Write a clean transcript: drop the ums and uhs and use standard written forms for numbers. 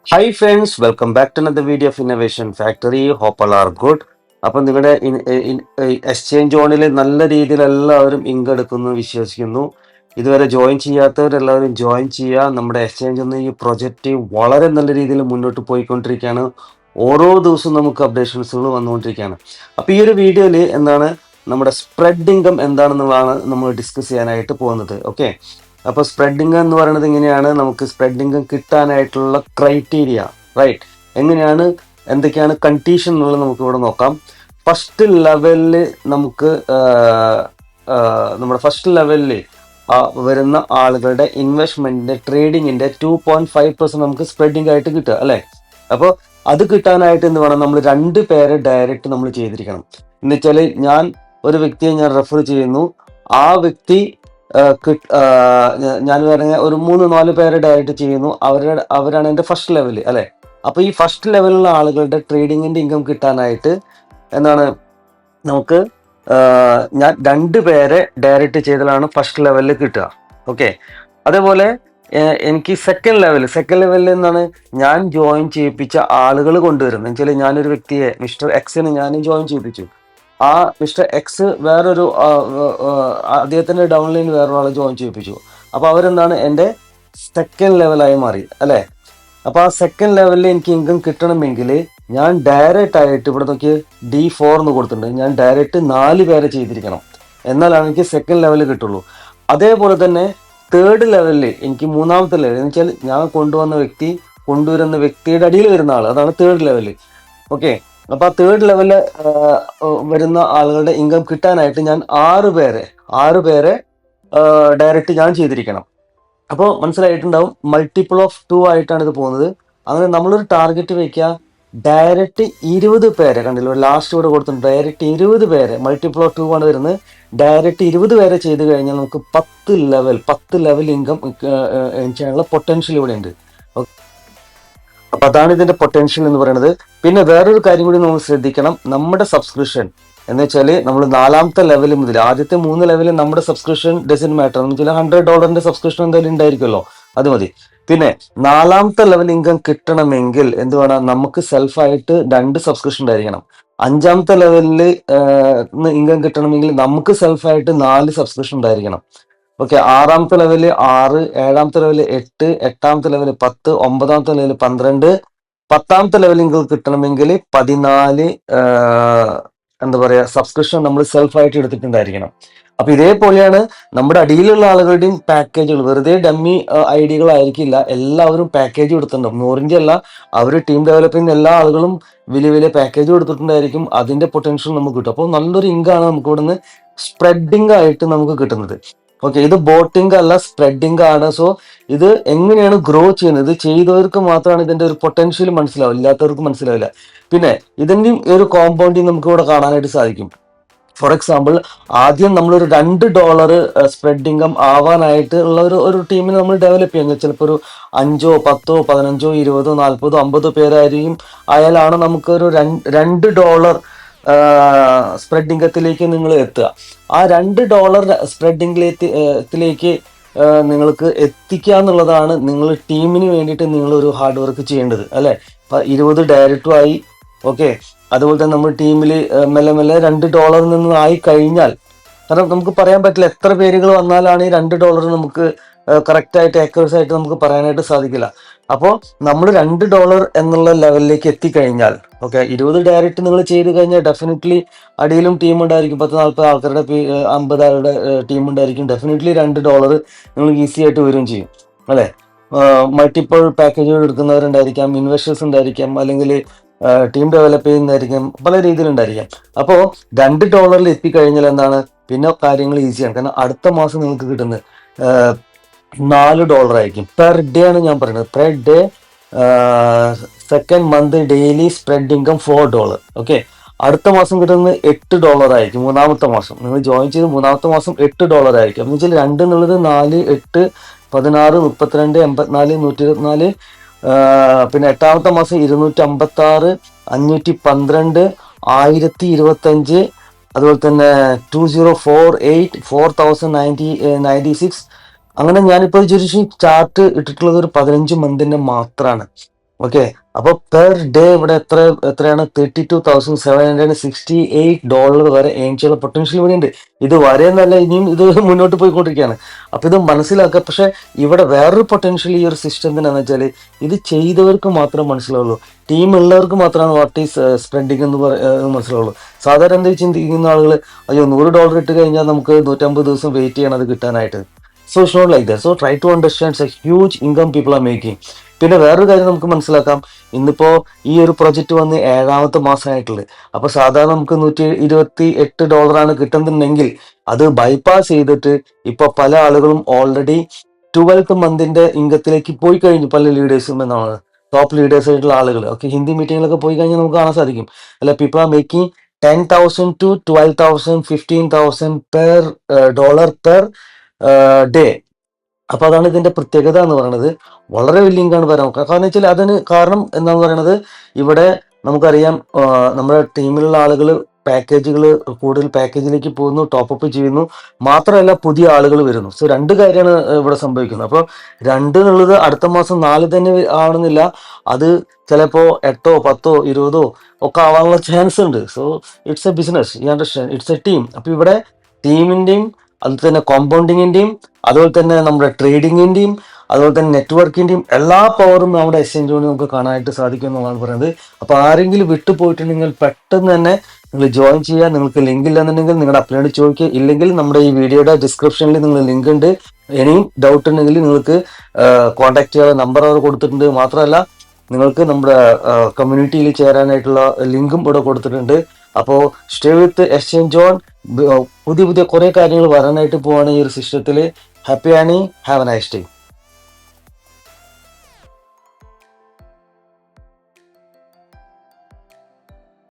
Hi friends, welcome back to another video of Innovation Factory. Hope all are good. അപ്പം നിങ്ങളുടെ exchange ഓണിൽ നല്ല രീതിയിൽ എല്ലാവരും ഇങ്ക് എടുക്കുന്നു വിശ്വസിക്കുന്നു. ഇതുവരെ ജോയിൻ ചെയ്യാത്തവരെല്ലാവരും ജോയിൻ ചെയ്യുക. നമ്മുടെ എക്സ്ചേഞ്ച് എന്ന ഈ പ്രൊജക്റ്റ് വളരെ നല്ല രീതിയിൽ മുന്നോട്ട് പോയിക്കൊണ്ടിരിക്കുകയാണ്. ഓരോ ദിവസവും നമുക്ക് അപ്ഡേഷൻസുകൾ വന്നുകൊണ്ടിരിക്കുകയാണ്. അപ്പോൾ ഈ ഒരു വീഡിയോയിൽ എന്താണ് നമ്മുടെ സ്പ്രെഡ് ഇൻകം എന്താണെന്നുള്ളതാണ് നമ്മൾ ഡിസ്കസ് ചെയ്യാനായിട്ട് പോകുന്നത്. ഓക്കെ, അപ്പോൾ സ്പ്രെഡ് ഇൻകം എന്ന് പറയുന്നത് ഇങ്ങനെയാണ്. നമുക്ക് സ്പ്രെഡ് ഇൻകം കിട്ടാനായിട്ടുള്ള ക്രൈറ്റീരിയ, റൈറ്റ്, എങ്ങനെയാണ്, എന്തൊക്കെയാണ് കണ്ടീഷൻ എന്നുള്ളത് നമുക്ക് ഇവിടെ നോക്കാം. ഫസ്റ്റ് ലെവലിൽ നമുക്ക് നമ്മുടെ ഫസ്റ്റ് ലെവലിൽ വരുന്ന ആളുകളുടെ ഇൻവെസ്റ്റ്മെന്റിന്റെ ട്രേഡിങ്ങിന്റെ 2.5% നമുക്ക് സ്പ്രെഡിംഗ് ആയിട്ട് കിട്ടുക അല്ലെ. അപ്പോൾ അത് കിട്ടാനായിട്ട് എന്ത് വേണം, നമ്മൾ 2 പേരെ ഡയറക്റ്റ് നമ്മൾ ചെയ്തിരിക്കണം. എന്ന് വെച്ചാൽ ഞാൻ ഒരു വ്യക്തിയെ ഞാൻ റെഫർ ചെയ്യുന്നു, ആ വ്യക്തി ഞാൻ പറഞ്ഞ ഒരു 3-4 പേരെ ഡയറക്റ്റ് ചെയ്യുന്നു, അവരാണ് എൻ്റെ ഫസ്റ്റ് ലെവല് അല്ലെ. അപ്പൊ ഈ ഫസ്റ്റ് ലെവലിലുള്ള ആളുകളുടെ ട്രേഡിങ്ങിന്റെ ഇൻകം കിട്ടാനായിട്ട് എന്താണ് നമുക്ക് ഞാൻ 2 പേരെ ഡയറക്റ്റ് ചെയ്തതാണ് ഫസ്റ്റ് ലെവലിൽ കിട്ടുക. ഓക്കെ, അതേപോലെ എനിക്ക് സെക്കൻഡ് ലെവലിൽ എന്താണ് ഞാൻ ജോയിൻ ചെയ്യിപ്പിച്ച ആളുകൾ കൊണ്ടുവരുന്നത്. എന്നുവെച്ചാൽ ഞാനൊരു വ്യക്തിയെ മിസ്റ്റർ എക്സിന് ഞാൻ ജോയിൻ ചെയ്യിപ്പിച്ചു. ആ മിസ്റ്റർ എക്സ് വേറൊരു അദ്ദേഹത്തിന്റെ ഡൗൺലൈൻ വേറൊരാളെ ജോയിൻ ചെയ്യിപ്പിച്ചു. അപ്പൊ അവരെന്താണ് എൻ്റെ സെക്കൻഡ് ലെവലായി മാറി അല്ലെ. അപ്പൊ ആ സെക്കൻഡ് ലെവലിൽ എനിക്ക് ഇൻകം കിട്ടണമെങ്കിൽ ഞാൻ ഡയറക്റ്റ് ആയിട്ട് ഇവിടെ നോക്കി D4 എന്ന് കൊടുത്തിട്ടുണ്ട്, ഞാൻ ഡയറക്റ്റ് 4 പേരെ ചെയ്തിരിക്കണം, എന്നാലാണ് എനിക്ക് സെക്കൻഡ് ലെവൽ കിട്ടുള്ളൂ. അതേപോലെ തന്നെ തേർഡ് ലെവലിൽ എനിക്ക് മൂന്നാമത്തെ ലെവൽ എന്ന് വെച്ചാൽ ഞാൻ കൊണ്ടുവരുന്ന വ്യക്തിയുടെ അടിയിൽ വരുന്ന ആൾ, അതാണ് തേർഡ് ലെവല്. ഓക്കെ, അപ്പൊ ആ തേർഡ് ലെവലില് വരുന്ന ആളുകളുടെ ഇൻകം കിട്ടാനായിട്ട് ഞാൻ 6 പേരെ ഡയറക്റ്റ് ഞാൻ ചെയ്തിരിക്കണം. അപ്പോൾ മനസ്സിലായിട്ടുണ്ടാവും, മൾട്ടിപ്പിൾ ഓഫ് 2 ആയിട്ടാണ് ഇത് പോകുന്നത്. അങ്ങനെ നമ്മളൊരു ടാർഗറ്റ് വെക്കുക, ഡയറക്റ്റ് 20 പേരെ കണ്ടില്ല, ലാസ്റ്റ് ഇവിടെ കൊടുത്തിട്ടുണ്ട്, ഡയറക്റ്റ് 20 പേരെ, മൾട്ടിപ്പിൾ ഓഫ് 2 ആണ് വരുന്നത്. ഡയറക്റ്റ് 20 പേരെ ചെയ്ത് കഴിഞ്ഞാൽ നമുക്ക് 10 ലെവൽ ഇൻകം ചെയ്യാനുള്ള പൊട്ടൻഷ്യൽ ഇവിടെ ഉണ്ട്. അപ്പൊ അതാണ് ഇതിന്റെ പൊട്ടൻഷ്യൽ എന്ന് പറയുന്നത്. പിന്നെ വേറൊരു കാര്യം കൂടി നമ്മൾ ശ്രദ്ധിക്കണം, നമ്മുടെ സബ്സ്ക്രിപ്ഷൻ എന്ന് വെച്ചാൽ നമ്മൾ 4ാമത്തെ ലെവൽ മുതൽ ആദ്യത്തെ 3 ലെവലിൽ നമ്മുടെ സബ്സ്ക്രിപ്ഷൻ ഡസൻ മാറ്റർ എന്ന് വെച്ചാൽ $100 സബ്സ്ക്രിപ്ഷൻ എന്തായാലും ഉണ്ടായിരിക്കുമല്ലോ, അത് മതി. പിന്നെ 4ാമത്തെ ലെവൽ ഇൻകം കിട്ടണമെങ്കിൽ എന്ത് വേണം, നമുക്ക് സെൽഫായിട്ട് 2 സബ്സ്ക്രിപ്ഷൻ ഉണ്ടായിരിക്കണം. 5ാമത്തെ ലെവലിൽ ഇൻകം കിട്ടണമെങ്കിൽ നമുക്ക് സെൽഫായിട്ട് 4 സബ്സ്ക്രിപ്ഷൻ ഉണ്ടായിരിക്കണം. ഓക്കെ, 6ാമത്തെ ലെവല് 6, 7ാമത്തെ ലെവല് 8, 8ാമത്തെ ലെവല് 10, 9ാമത്തെ ലെവല് 12, 10ാമത്തെ ലെവൽ ഇൻകം കിട്ടണമെങ്കിൽ 14 എന്താ പറയാ സബ്സ്ക്രിപ്ഷൻ നമ്മൾ സെൽഫായിട്ട് എടുത്തിട്ടുണ്ടായിരിക്കണം. അപ്പൊ ഇതേപോലെയാണ് നമ്മുടെ അടിയിലുള്ള ആളുകളുടെയും പാക്കേജുകൾ. വെറുതെ ഡമ്മി ഐഡികളായിരിക്കില്ല, എല്ലാവരും പാക്കേജ് കൊടുത്തിട്ടുണ്ടാവും. നോറിന്റെ അല്ല, അവർ ടീം ഡെവലപ്പ് ചെയ്യുന്ന എല്ലാ ആളുകളും വലിയ വലിയ പാക്കേജ് കൊടുത്തിട്ടുണ്ടായിരിക്കും. അതിന്റെ പൊട്ടൻഷ്യൽ നമുക്ക് കിട്ടും. അപ്പോൾ നല്ലൊരു ഇൻകാണ് നമുക്ക് ഇവിടുന്ന് സ്പ്രെഡിങ് ആയിട്ട് നമുക്ക് കിട്ടുന്നത്. ഓക്കെ, ഇത് ബോട്ടിംഗ് അല്ല, സ്പ്രെഡിംഗ് ആണ്. സോ ഇത് എങ്ങനെയാണ് ഗ്രോ ചെയ്യുന്നത്, ഇത് ചെയ്തവർക്ക് മാത്രമാണ് ഇതിന്റെ ഒരു പൊട്ടൻഷ്യൽ മനസ്സിലാവും, ഇല്ലാത്തവർക്ക് മനസ്സിലാവില്ല. പിന്നെ ഇതിന്റെയും ഒരു കോമ്പൗണ്ടിങ് നമുക്ക് ഇവിടെ കാണാനായിട്ട് സാധിക്കും. ഫോർ എക്സാമ്പിൾ, ആദ്യം നമ്മളൊരു $2 സ്പ്രെഡ് ഇൻകം ആവാനായിട്ട് ഉള്ള ഒരു ടീമിനെ നമ്മൾ ഡെവലപ്പ് ചെയ്യുന്നത് ചിലപ്പോൾ ഒരു 5, 10, 15, 20, 40, 50 പേരായിരിക്കും. അയാളാണ് നമുക്കൊരു $2 സ്പ്രെഡ് ഇൻകത്തിലേക്ക് നിങ്ങൾ എത്തുക. ആ $2 സ്പ്രെഡ് ഇൻകത്തിലേക്ക് നിങ്ങൾക്ക് എത്തിക്കുക എന്നുള്ളതാണ് നിങ്ങൾ ടീമിന് വേണ്ടിയിട്ട് നിങ്ങൾ ഒരു ഹാർഡ് വർക്ക് ചെയ്യേണ്ടത് അല്ലെ. അപ്പൊ 20 ഡയറക്റ്റും ആയി. ഓക്കെ, അതുപോലെ തന്നെ നമ്മൾ ടീമിൽ മെല്ലെ $2 നിന്ന് ആയി കഴിഞ്ഞാൽ, കാരണം നമുക്ക് പറയാൻ പറ്റില്ല എത്ര പേരുകൾ വന്നാലാണ് ഈ $2 നമുക്ക് കറക്റ്റ് ആയിട്ട് ആക്യുറേറ്റ് ആയിട്ട് നമുക്ക് പറയാനായിട്ട് സാധിക്കില്ല. അപ്പോൾ നമ്മൾ $2 എന്നുള്ള ലെവലിലേക്ക് എത്തിക്കഴിഞ്ഞാൽ, ഓക്കെ, 20 ഡയറക്റ്റ് നിങ്ങൾ ചെയ്ത് കഴിഞ്ഞാൽ ഡെഫിനറ്റ്ലി അടിയിലും ടീം ഉണ്ടായിരിക്കും, 10-40 ആൾക്കാരുടെ 50 ആളുടെ ടീം ഉണ്ടായിരിക്കും. ഡെഫിനറ്റ്ലി $2 നിങ്ങൾക്ക് ഈസി ആയിട്ട് വരികയും ചെയ്യും അല്ലെ. മൾട്ടിപ്പിൾ പാക്കേജുകൾ എടുക്കുന്നവരുണ്ടായിരിക്കാം, ഇൻവെസ്റ്റേഴ്സ് ഉണ്ടായിരിക്കാം, അല്ലെങ്കിൽ ടീം ഡെവലപ്പ് ചെയ്യുന്നതായിരിക്കും, പല രീതിയിലുണ്ടായിരിക്കാം. അപ്പോൾ $2 എത്തിക്കഴിഞ്ഞാൽ എന്താണ്, പിന്നെ കാര്യങ്ങൾ ഈസിയാണ്. കാരണം അടുത്ത മാസം നിങ്ങൾക്ക് കിട്ടുന്നത് $4 ആയിരിക്കും പെർ ഡേ ആണ് ഞാൻ പറയുന്നത്. Per day second month daily spread income $4. Okay, അടുത്ത മാസം കിട്ടുന്നത് $8 ആയിരിക്കും. 3ാമത്തെ മാസം നിങ്ങൾ ജോയിൻ ചെയ്ത് 3ാമത്തെ മാസം $8 ആയിരിക്കും. എന്ന് വെച്ചാൽ 2 എന്നുള്ളത് 4, 8, 16, 32, 84, 124. പിന്നെ 8ാമത്തെ മാസം 256, 512, 1025, അതുപോലെ തന്നെ 2048, 4096, അങ്ങനെ ഞാനിപ്പോൾ ചാർട്ട് ഇട്ടിട്ടുള്ളത് ഒരു 15 മന്തിന്റെ മാത്രമാണ്. ഓക്കെ, അപ്പൊ പെർ ഡേ ഇവിടെ എത്രയാണ് $32,768 വരെ ഏൺ ചെയ്യാനുള്ള പൊട്ടൻഷ്യൽ ഇവിടെ ഉണ്ട്. ഇത് വരെ എന്നല്ല, ഇനിയും ഇത് മുന്നോട്ട് പോയിക്കൊണ്ടിരിക്കുകയാണ്. അപ്പൊ ഇത് മനസ്സിലാക്കുക. പക്ഷെ ഇവിടെ വേറൊരു പൊട്ടൻഷ്യൽ ഈ ഒരു സിസ്റ്റത്തിനാന്ന് വെച്ചാൽ ഇത് ചെയ്തവർക്ക് മാത്രം മനസ്സിലാവുള്ളൂ. ടീം ഉള്ളവർക്ക് മാത്രമാണ് വാട്ട് ഈസ് സ്പ്രെഡിങ് എന്ന് മനസ്സിലാവുള്ളൂ. സാധാരണ എന്ത് ചിന്തിക്കുന്ന ആളുകൾ, അയ്യോ $100 ഇട്ട് കഴിഞ്ഞാൽ നമുക്ക് 150 ദിവസം വെയിറ്റ് ചെയ്യണം അത് കിട്ടാനായിട്ട്. So it's not like that. So try to understand a huge income people are making. പിന്നെ വേറൊരു കാര്യം നമുക്ക് മനസ്സിലാക്കാം, ഇന്നിപ്പോ ഈ ഒരു പ്രൊജക്റ്റ് വന്ന് 7ാമത്തെ മാസമായിട്ടുള്ളത്. അപ്പൊ സാധാരണ നമുക്ക് $128 കിട്ടുന്നുണ്ടെങ്കിൽ അത് ബൈപ്പാസ് ചെയ്തിട്ട് ഇപ്പൊ പല ആളുകളും ഓൾറെഡി 12th മന്തിന്റെ ഇൻകത്തിലേക്ക് പോയി കഴിഞ്ഞു. പല ലീഡേഴ്സും എന്നാണ് ടോപ്പ് ലീഡേഴ്സ് ആയിട്ടുള്ള ആളുകൾ. ഓക്കെ, ഹിന്ദി മീറ്റിങ്ങിലൊക്കെ പോയി കഴിഞ്ഞാൽ നമുക്ക് കാണാൻ സാധിക്കും. അല്ല, people are making 10,000 to 12,000, 15,000 per dollar per day. അപ്പൊ അതാണ് ഇതിന്റെ പ്രത്യേകത എന്ന് പറയുന്നത്. വളരെ വലിയ ഇൻകാണ് വരാൻ. കാരണം വെച്ചാൽ അതിന് കാരണം എന്താന്ന് പറയുന്നത്, ഇവിടെ നമുക്കറിയാം നമ്മുടെ ടീമിലുള്ള ആളുകൾ പാക്കേജുകൾ കൂടുതൽ പാക്കേജിലേക്ക് പോകുന്നു, ടോപ്പപ്പ് ചെയ്യുന്നു. മാത്രമല്ല പുതിയ ആളുകൾ വരുന്നു. സോ 2 കാര്യമാണ് ഇവിടെ സംഭവിക്കുന്നത്. അപ്പോൾ 2 എന്നുള്ളത് അടുത്ത മാസം 4 തന്നെ ആവണമെന്നില്ല. അത് ചിലപ്പോ 8, 10, 20 ഒക്കെ ആവാനുള്ള ചാൻസ് ഉണ്ട്. So it's A business, you understand, it's A team. അപ്പൊ ഇവിടെ ടീമിന്റെയും അതുപോലെ തന്നെ കോമ്പൗണ്ടിങ്ങിന്റെയും അതുപോലെ തന്നെ നമ്മുടെ ട്രേഡിങ്ങിന്റെയും അതുപോലെ തന്നെ നെറ്റ്വർക്കിന്റെയും എല്ലാ പവറും നമ്മുടെ എക്സ്ചേഞ്ച് നമുക്ക് കാണാനായിട്ട് സാധിക്കും എന്നാണ് പറയുന്നത്. അപ്പൊ ആരെങ്കിലും വിട്ടുപോയിട്ടുണ്ടെങ്കിൽ പെട്ടെന്ന് തന്നെ നിങ്ങൾ ജോയിൻ ചെയ്യുക. നിങ്ങൾക്ക് ലിങ്ക് ഇല്ലെന്നുണ്ടെങ്കിൽ നിങ്ങളുടെ അപ്ലോഡ് ചോദിക്കുക. ഇല്ലെങ്കിൽ നമ്മുടെ ഈ വീഡിയോയുടെ ഡിസ്ക്രിപ്ഷനിൽ നിങ്ങൾ ലിങ്ക് ഉണ്ട്. ഇനിയും ഡൗട്ട് ഉണ്ടെങ്കിൽ നിങ്ങൾക്ക് കോൺടാക്ട് ചെയ്യാൻ നമ്പർ അവർ കൊടുത്തിട്ടുണ്ട്. മാത്രമല്ല നിങ്ങൾക്ക് നമ്മുടെ കമ്മ്യൂണിറ്റിയിൽ ചേരാനായിട്ടുള്ള ലിങ്കും ഇവിടെ കൊടുത്തിട്ടുണ്ട്. അപ്പോൾ സ്റ്റേ വിത്ത് എക്സ്ചേഞ്ച് ഓൺ. പുതിയ പുതിയ കുറെ കാര്യങ്ങൾ വരാനായിട്ട് പോവാണ് ഈ ഒരു സിസ്റ്റത്തിൽ. Happy Annie, have A nice day.